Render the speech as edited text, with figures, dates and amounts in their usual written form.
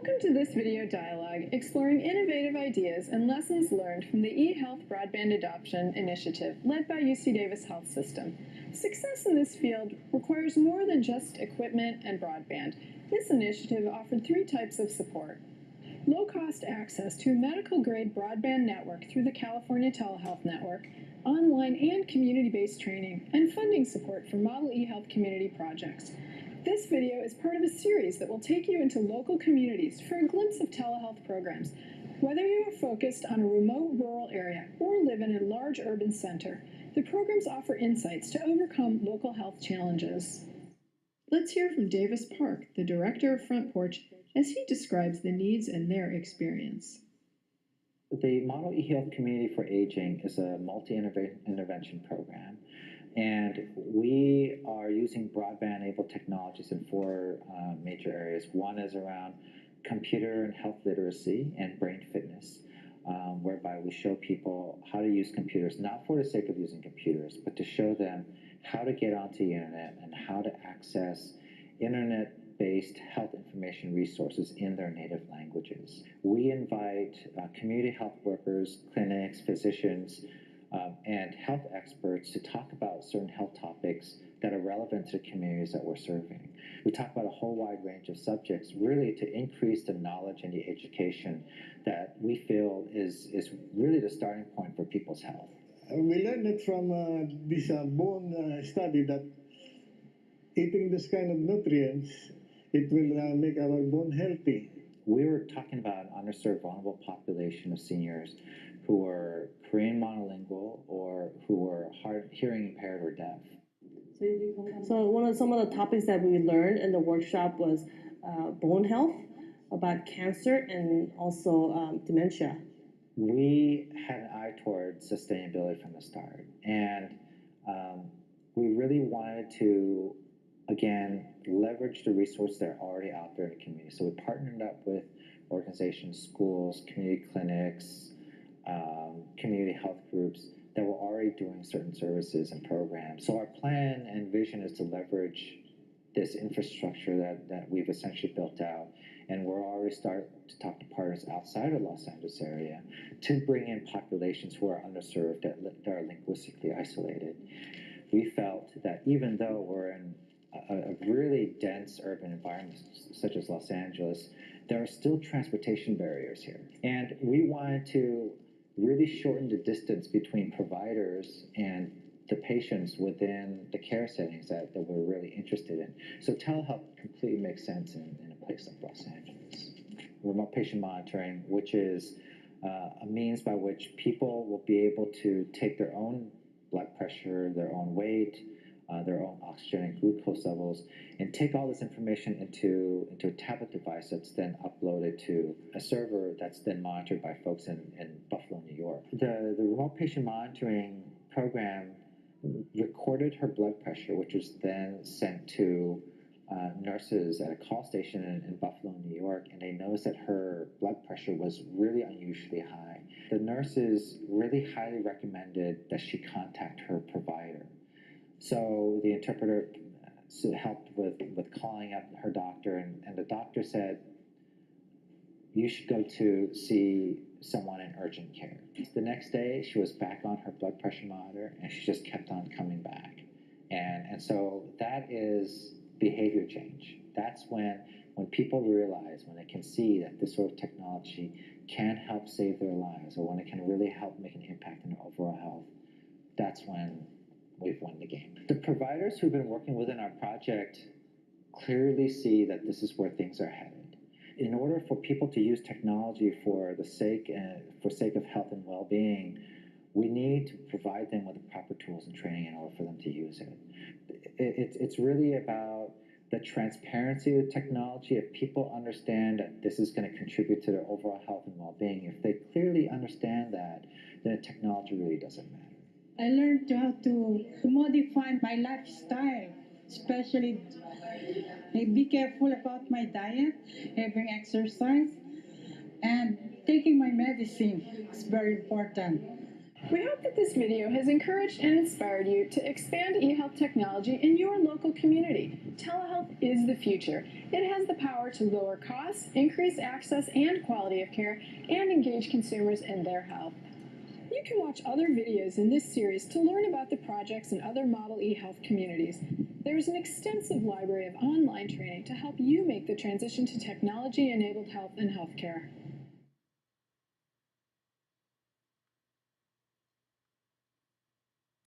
Welcome to this video dialogue exploring innovative ideas and lessons learned from the eHealth Broadband Adoption Initiative led by UC Davis Health System. Success in this field requires more than just equipment and broadband. This initiative offered 3 types of support: low-cost access to a medical-grade broadband network through the California Telehealth Network, online and community-based training, and funding support for Model eHealth community projects. This video is part of a series that will take you into local communities for a glimpse of telehealth programs. Whether you are focused on a remote rural area or live in a large urban center, the programs offer insights to overcome local health challenges. Let's hear from Davis Park, the director of Front Porch, as he describes the needs and their experience. The Model eHealth Community for Aging is a multi-intervention program, and we are using broadband-enabled technologies in 4 major areas. One is around computer and health literacy and brain fitness, whereby we show people how to use computers, not for the sake of using computers, but to show them how to get onto the internet and how to access internet-based health information resources in their native languages. We invite community health workers, clinics, physicians, and health experts to talk about certain health topics that are relevant to the communities that we're serving. We talk about a whole wide range of subjects, really to increase the knowledge and the education that we feel is really the starting point for people's health. We learned it from this bone study that eating this kind of nutrients, it will make our bone healthy. We were talking about an underserved, vulnerable population of seniors who are Korean monolingual or who are hearing impaired or deaf. So some of the topics that we learned in the workshop was bone health, about cancer, and also dementia. We had an eye towards sustainability from the start, and we really wanted to, again, leverage the resources that are already out there in the community. So we partnered up with organizations, schools, community clinics, community health groups that were already doing certain services and programs. So our plan and vision is to leverage this infrastructure that we've essentially built out, and we're already starting to talk to partners outside of the Los Angeles area to bring in populations who are underserved, that are linguistically isolated. We felt that even though we're in a really dense urban environment such as Los Angeles, there are still transportation barriers here. And we wanted to really shorten the distance between providers and the patients within the care settings that we're really interested in. So telehealth completely makes sense in a place like Los Angeles. Remote patient monitoring, which is a means by which people will be able to take their own blood pressure, their own weight, their own oxygen and glucose levels, and take all this information into a tablet device that's then uploaded to a server that's then monitored by folks in Buffalo, New York. The remote patient monitoring program recorded her blood pressure, which was then sent to nurses at a call station in Buffalo, New York, and they noticed that her blood pressure was really unusually high. The nurses really highly recommended that she contact her provider. So the interpreter helped with calling up her doctor, and the doctor said, you should go to see someone in urgent care. The next day, she was back on her blood pressure monitor, and she just kept on coming back. And so that is behavior change. That's when people realize, when they can see that this sort of technology can help save their lives, or when it can really help make an impact in their overall health, that's when we've won the game. The providers who've been working within our project clearly see that this is where things are headed. In order for people to use technology for the sake of health and well-being, we need to provide them with the proper tools and training in order for them to use it. It's really about the transparency of the technology. If people understand that this is going to contribute to their overall health and well-being, if they clearly understand that, then the technology really doesn't matter. I learned how to modify my lifestyle, especially be careful about my diet, having exercise, and taking my medicine is very important. We hope that this video has encouraged and inspired you to expand eHealth technology in your local community. Telehealth is the future. It has the power to lower costs, increase access and quality of care, and engage consumers in their health. You can watch other videos in this series to learn about the projects and other model eHealth communities. There is an extensive library of online training to help you make the transition to technology-enabled health and healthcare.